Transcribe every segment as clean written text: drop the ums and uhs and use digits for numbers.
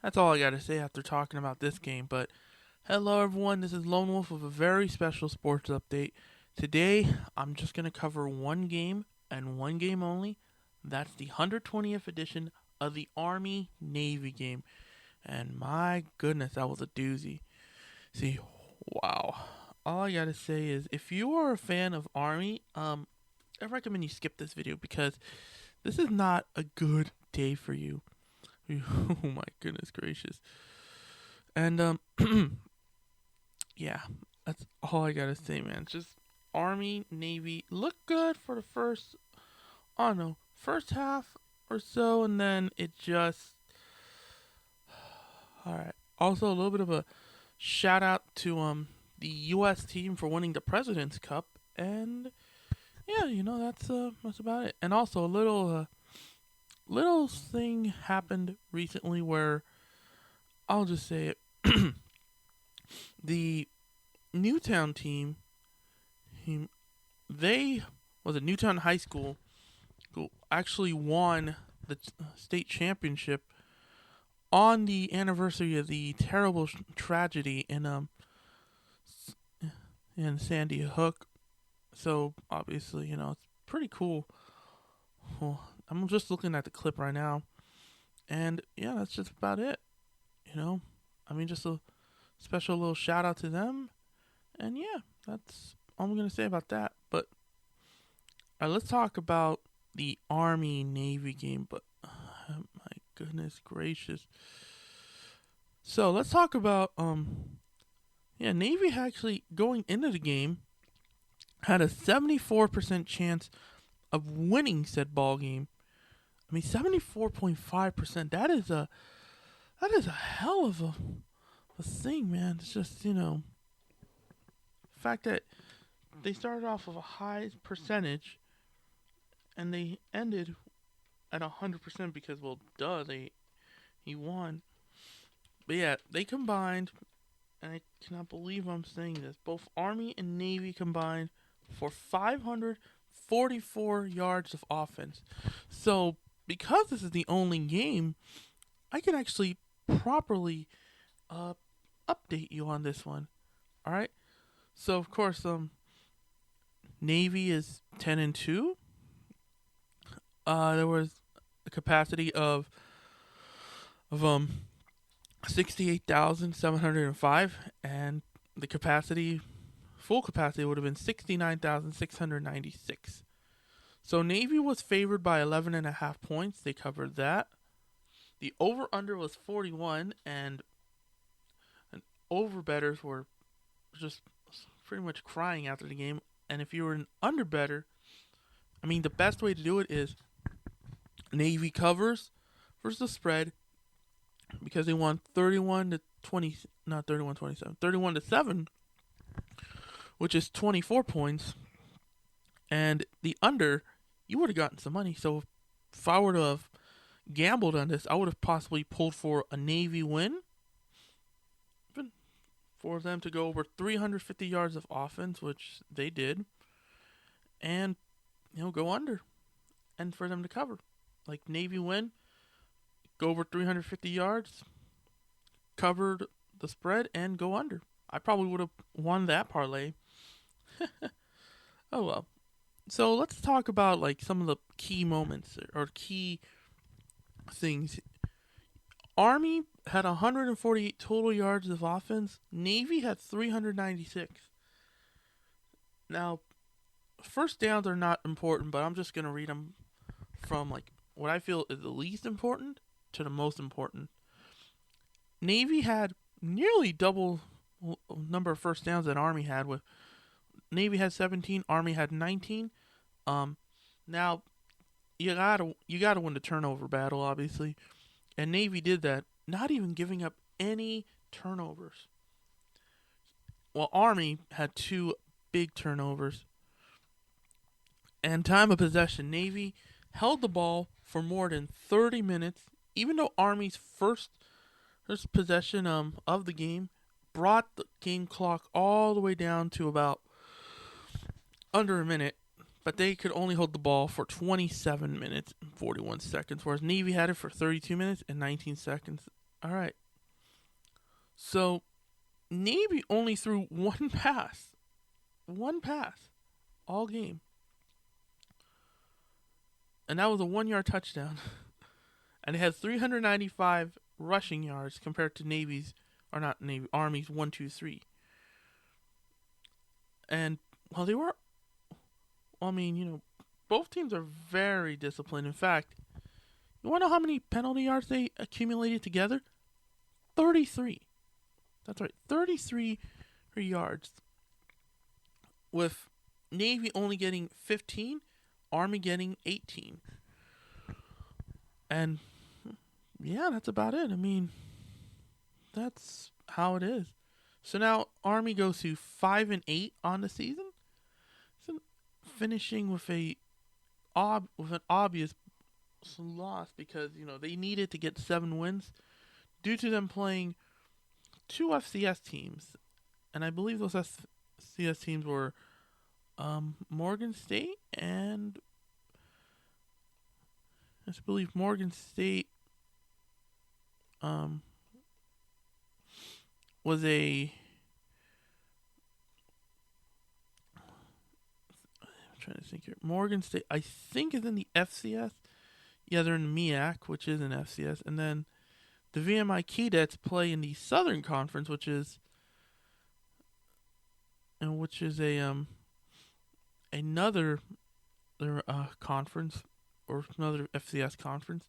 That's all I gotta say after talking about this game. But hello, everyone. This is Lone Wolf with a very special sports update. Today, I'm just gonna cover one game and one game only. That's the 120th edition of the Army Navy game. And my goodness, that was a doozy. See, wow. All I gotta say is, if you are a fan of Army, I recommend you skip this video because this is not a good day for you. Oh my goodness gracious. And yeah, that's all I gotta say, man. Just Army, Navy look good for the first, I don't know, first half or so, and then it just, all right. Also, a little bit of a shout out to the U.S. team for winning the President's Cup, and yeah, that's about it. And also a little thing happened recently where I'll just say it. The Newtown team, he, they was a Newtown High School who actually won the state championship on the anniversary of the terrible tragedy in Sandy Hook. So obviously, it's pretty cool. Well, I'm just looking at the clip right now, and yeah, that's just about it. You know, just a special little shout out to them, and yeah, that's all I'm gonna say about that. But let's talk about the Army Navy game. But my goodness gracious. So let's talk about yeah, Navy actually going into the game had a 74% chance of winning said ball game. 74.5%. That is a hell of a thing, man. It's just the fact that they started off with a high percentage and they ended at 100% because, well, duh, he won. But yeah, they combined, and I cannot believe I'm saying this. Both Army and Navy combined for 544 yards of offense. So because this is the only game, I can actually properly update you on this one. All right. So of course, Navy is 10-2. There was a capacity of 68,705, and the full capacity would have been 69,696. So Navy was favored by 11.5 points. They covered that. The over under was 41, and over betters were just pretty much crying after the game. And if you were an under better, the best way to do it is Navy covers versus the spread, because they won 31 to 20, not 31-27, 31 to 7, which is 24 points. And the under, you would have gotten some money. So if I were to have gambled on this, I would have possibly pulled for a Navy win, for them to go over 350 yards of offense, which they did, and go under, and for them to cover. Like Navy win, go over 350 yards, covered the spread, and go under. I probably would have won that parlay. Oh well. So let's talk about like some of the key moments or key things. Army had 148 total yards of offense. Navy had 396. Now, first downs are not important, but I'm just going to read them from like what I feel is the least important to the most important. Navy had nearly double number of first downs that Army had. With Navy had 17, Army had 19. Now you gotta win the turnover battle, obviously, and Navy did that, not even giving up any turnovers. Well, Army had two big turnovers. And time of possession, Navy held the ball for more than 30 minutes, even though Army's first possession of the game brought the game clock all the way down to about under a minute, but they could only hold the ball for 27 minutes and 41 seconds, whereas Navy had it for 32 minutes and 19 seconds. All right. So Navy only threw one pass all game, and that was a 1 yard touchdown. And it had 395 rushing yards compared to Navy's, or not Navy, Army's 123. And well, they were. I mean, both teams are very disciplined. In fact, you want to know how many penalty yards they accumulated together? 33. That's right, 33 yards. With Navy only getting 15, Army getting 18. And yeah, that's about it. I mean, that's how it is. So now Army goes to 5-8 on the season, so finishing with an obvious loss because they needed to get 7 wins due to them playing 2 FCS teams, and I believe those FCS teams were Morgan State and I believe Morgan State was I'm trying to think here. Morgan State, I think, is in the FCS. Yeah, they're in MEAC, which is an FCS, and then the VMI Keydets play in the Southern Conference, which is a another conference or another FCS conference.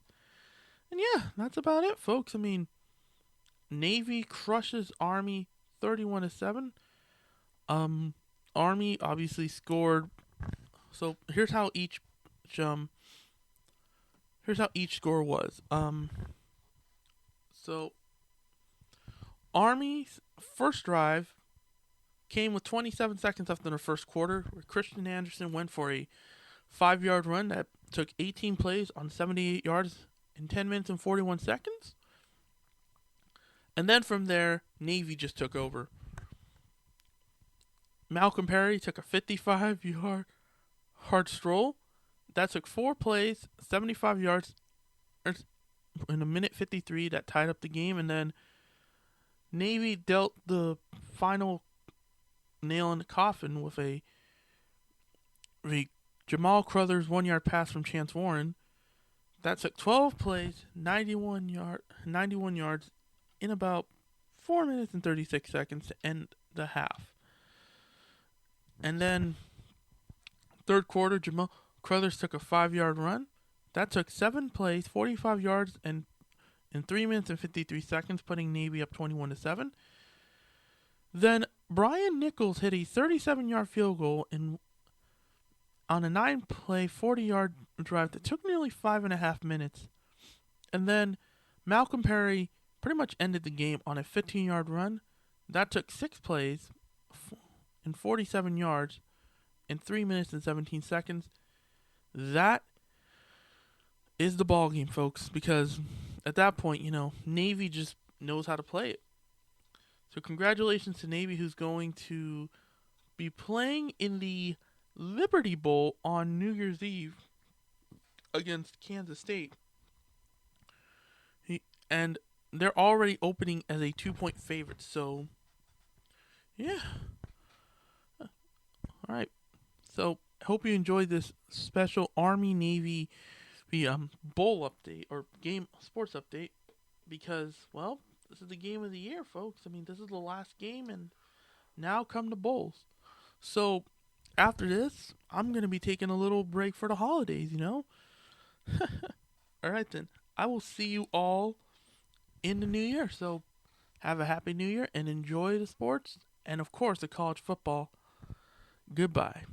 And yeah, that's about it, folks. I mean, Navy crushes Army 31-7. Army obviously scored. So here's how each score was. So Army's first drive came with 27 seconds left in the first quarter, where Christian Anderson went for a 5-yard run that took 18 plays on 78 yards in 10 minutes and 41 seconds. And then from there, Navy just took over. Malcolm Perry took a 55-yard hard stroll. That took 4 plays, 75 yards in a minute 53 that tied up the game. And then Navy dealt the final nail in the coffin with a Jamal Crothers 1-yard pass from Chance Warren. That took 12 plays, 91 yards in about 4 minutes and 36 seconds to end the half. And then third quarter, Jamal Crothers took a 5-yard run. That took 7 plays, 45 yards, and in 3 minutes and 53 seconds, putting Navy up 21-7. Then Brian Nichols hit a 37-yard field goal on a 9-play, 40-yard drive that took nearly 5.5 minutes. And then Malcolm Perry pretty much ended the game on a 15-yard run. That took 6 plays and 47 yards in 3 minutes and 17 seconds. That is the ball game, folks, because at that point, Navy just knows how to play it. So congratulations to Navy, who's going to be playing in the Liberty Bowl on New Year's Eve against Kansas State. And they're already opening as a 2-point favorite, so yeah. All right. So hope you enjoyed this special Army-Navy bowl update or game sports update because, well, this is the game of the year, folks. I mean, this is the last game, and now come the bowls. So after this, I'm going to be taking a little break for the holidays, All right, then. I will see you all in the new year. So have a happy new year and enjoy the sports and, of course, the college football. Goodbye.